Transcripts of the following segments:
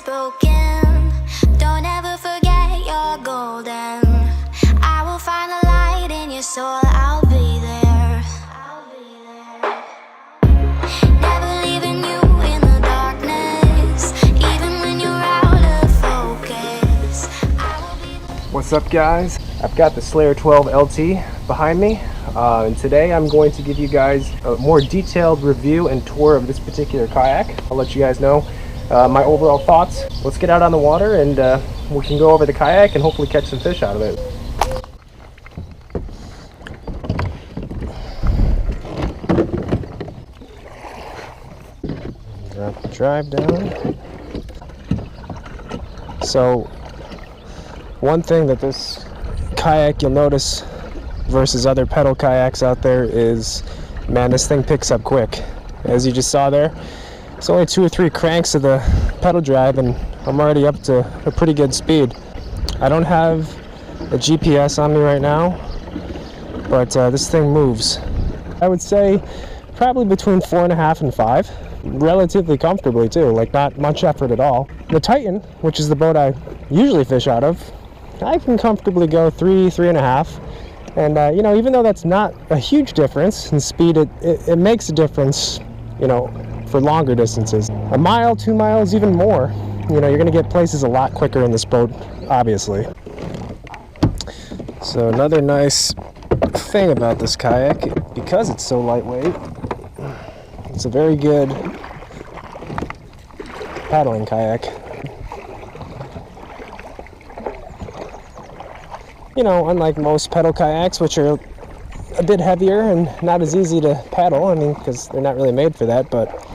spoken. Don't ever forget you're golden. I will find the light in your soul. I'll be there. Never leaving you in the darkness, even when you're out of focus. What's up, guys? I've got the Slayer 12 LT behind me, and today I'm going to give you guys a more detailed review and tour of this particular kayak. I'll let you guys know my overall thoughts. Let's get out on the water and we can go over the kayak and hopefully catch some fish out of it. Drop the drive down. So one thing that this kayak you'll notice versus other pedal kayaks out there is, man, this thing picks up quick. As you just saw there, it's only 2 or 3 cranks of the pedal drive and I'm already up to a pretty good speed. I don't have a GPS on me right now, but this thing moves. I would say probably between 4.5 and 5, relatively comfortably too, like not much effort at all. The Titan, which is the boat I usually fish out of, I can comfortably go 3.5. And you know, even though that's not a huge difference in speed, it makes a difference, you know, for longer distances. A mile, 2 miles, even more. You know, you're gonna get places a lot quicker in this boat, obviously. So another nice thing about this kayak, because it's so lightweight, it's a very good paddling kayak. You know, unlike most pedal kayaks, which are a bit heavier and not as easy to paddle, I mean, because they're not really made for that, but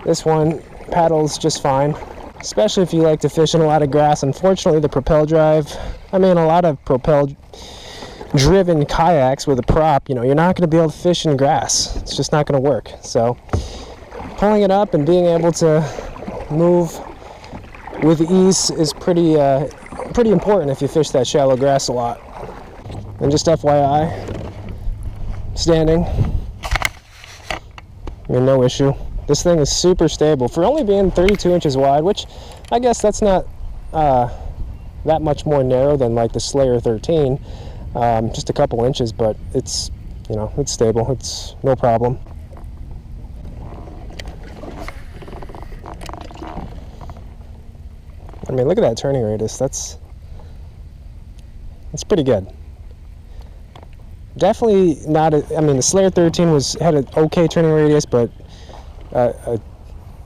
this one paddles just fine, especially if you like to fish in a lot of grass. Unfortunately, the propel drive, I mean, a lot of propel driven kayaks with a prop, you know, you're not going to be able to fish in grass. It's just not going to work. So pulling it up and being able to move with ease is pretty important if you fish that shallow grass a lot. And just FYI, standing, I mean, no issue. This thing is super stable for only being 32 inches wide, which I guess that's not that much more narrow than like the Slayer 13, just a couple inches, but it's, you know, it's stable. It's no problem. I mean, look at that turning radius. That's pretty good. Definitely not. I mean, the Slayer 13 had an okay turning radius, but a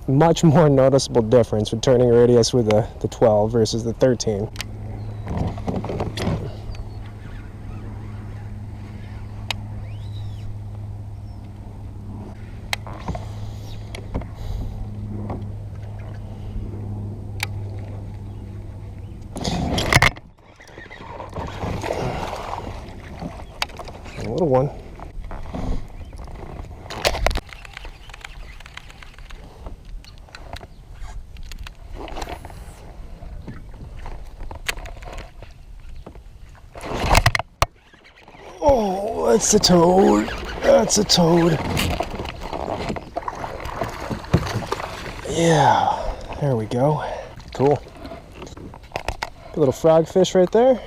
much more noticeable difference with turning radius with the 12 versus the 13. A little one. Oh, that's a toad. That's a toad. Yeah, there we go. Cool. A little frogfish right there.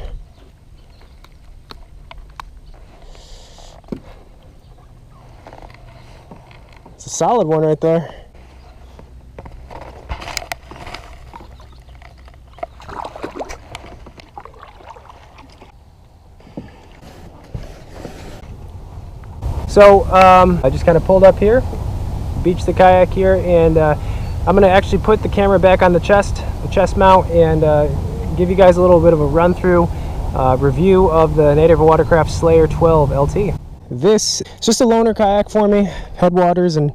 It's a solid one right there. So I just kind of pulled up here, beached the kayak here, and I'm going to actually put the camera back on the chest mount, and give you guys a little bit of a run through review of the Nativewatercraft Slayer 12 LT. This is just a loaner kayak for me, headwaters in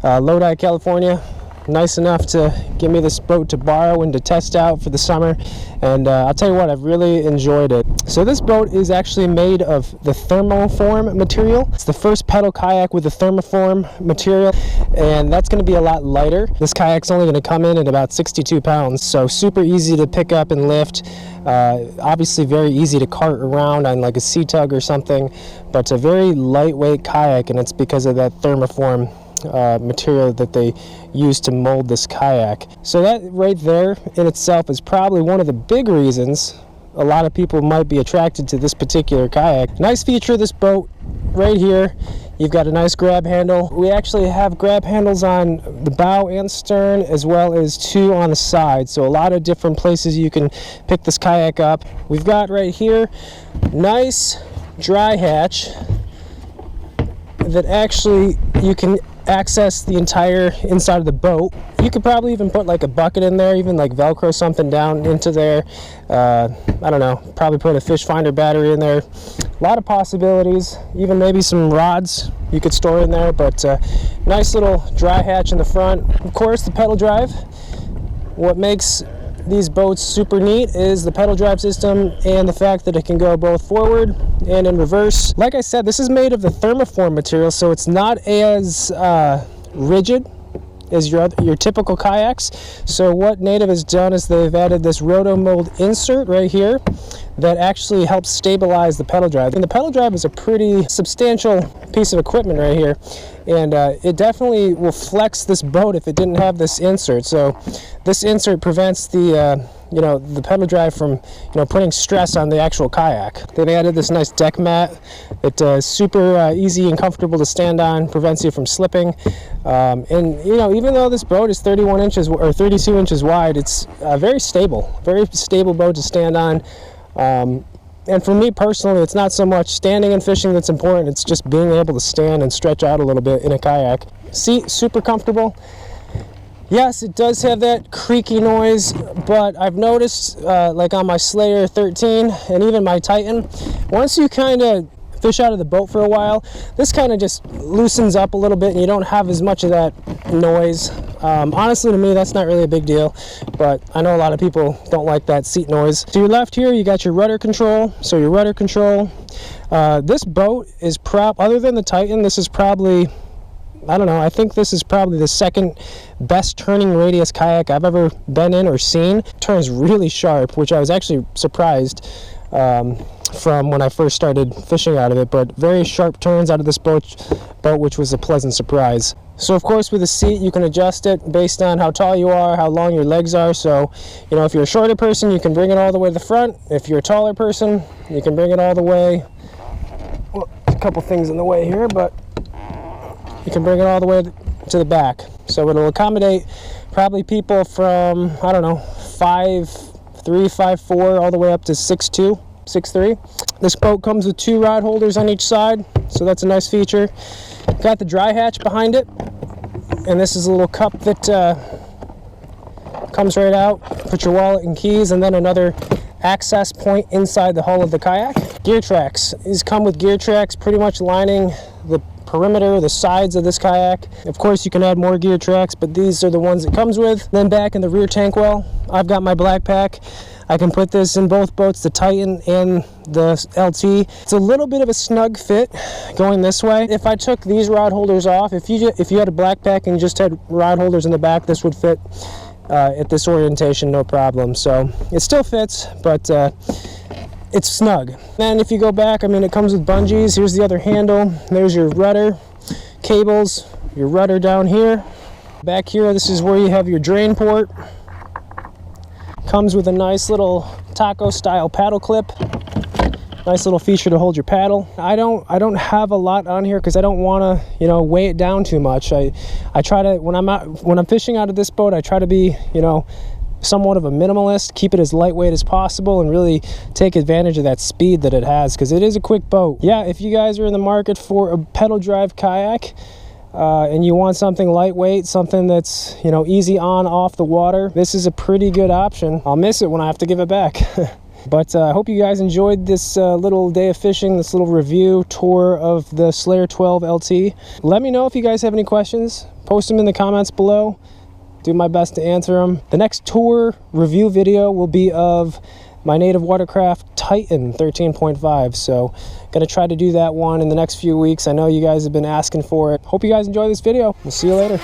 Lodi, California. Nice enough to give me this boat to borrow and to test out for the summer, and I'll tell you what, I've really enjoyed it. So this boat is actually made of the thermoform material. It's the first pedal kayak with the thermoform material, and that's going to be a lot lighter. This kayak's only going to come in at about 62 pounds, so super easy to pick up and lift. Obviously very easy to cart around on like a sea tug or something, but a very lightweight kayak, and it's because of that thermoform material that they use to mold this kayak. So that right there in itself is probably one of the big reasons a lot of people might be attracted to this particular kayak. Nice feature of this boat right here, you've got a nice grab handle. We actually have grab handles on the bow and stern, as well as 2 on the side, so a lot of different places you can pick this kayak up. We've got right here nice dry hatch that actually you can access the entire inside of the boat. You could probably even put like a bucket in there, even like Velcro something down into there. I don't know, probably put a fish finder battery in there. A lot of possibilities, even maybe some rods you could store in there, but nice little dry hatch in the front. Of course, the pedal drive. What makes these boats super neat is the pedal drive system and the fact that it can go both forward and in reverse. Like I said, this is made of the thermoform material, so it's not as rigid as your typical kayaks. So what Native has done is they've added this roto mold insert right here that actually helps stabilize the pedal drive. And the pedal drive is a pretty substantial piece of equipment right here, and it definitely will flex this boat if it didn't have this insert. So this insert prevents the the pedal drive from putting stress on the actual kayak. They've added this nice deck mat that is super easy and comfortable to stand on, prevents you from slipping, and even though this boat is 31 inches or 32 inches wide, it's very stable boat to stand on. And for me personally, it's not so much standing and fishing that's important, it's just being able to stand and stretch out a little bit in a kayak. Seat, super comfortable. Yes, it does have that creaky noise, but I've noticed, like on my Slayer 13 and even my Titan, once you kind of fish out of the boat for a while, this kind of just loosens up a little bit and you don't have as much of that noise. Honestly, to me, that's not really a big deal, but I know a lot of people don't like that seat noise. To your left here, you got your rudder control. So your rudder control, this boat is other than the Titan, this is probably, I don't know, I think this is probably the second best turning radius kayak I've ever been in or seen. It turns really sharp, which I was actually surprised from when I first started fishing out of it, but very sharp turns out of this boat, which was a pleasant surprise. So of course with the seat you can adjust it based on how tall you are, how long your legs are. So if you're a shorter person, you can bring it all the way to the front. If you're a taller person, you can bring it all the way, well, a couple things in the way here, but you can bring it all the way to the back. So it'll accommodate probably people from, I don't know, 5'3", 5'4", all the way up to 6'2", 6'3". This boat comes with 2 rod holders on each side, so that's a nice feature. Got the dry hatch behind it, and this is a little cup that comes right out. Put your wallet and keys, and then another access point inside the hull of the kayak. Gear tracks. These come with gear tracks pretty much lining the perimeter, the sides of this kayak. Of course you can add more gear tracks, but these are the ones it comes with. Then back in the rear tank well, I've got my black pack. I can put this in both boats, the Titan and the LT. It's a little bit of a snug fit going this way. If I took these rod holders off, if you had a black pack and just had rod holders in the back, this would fit at this orientation no problem. So it still fits, but it's snug. Then if you go back, it comes with bungees. Here's the other handle. There's your rudder cables, your rudder down here. Back here, this is where you have your drain port. Comes with a nice little taco style paddle clip. Nice little feature to hold your paddle. I don't have a lot on here because I don't want to weigh it down too much. I try to, when I'm fishing out of this boat, I try to be somewhat of a minimalist, keep it as lightweight as possible, and really take advantage of that speed that it has, because it is a quick boat. Yeah, if you guys are in the market for a pedal drive kayak and you want something lightweight, something that's easy on off the water, this is a pretty good option. I'll miss it when I have to give it back. But I hope you guys enjoyed this little day of fishing, this little review tour of the Slayer 12 LT. Let me know if you guys have any questions. Post them in the comments below. Do my best to answer them. The next tour review video will be of my Nativewatercraft Titan 13.5. So gonna try to do that one in the next few weeks. I know you guys have been asking for it. Hope you guys enjoy this video. We'll see you later.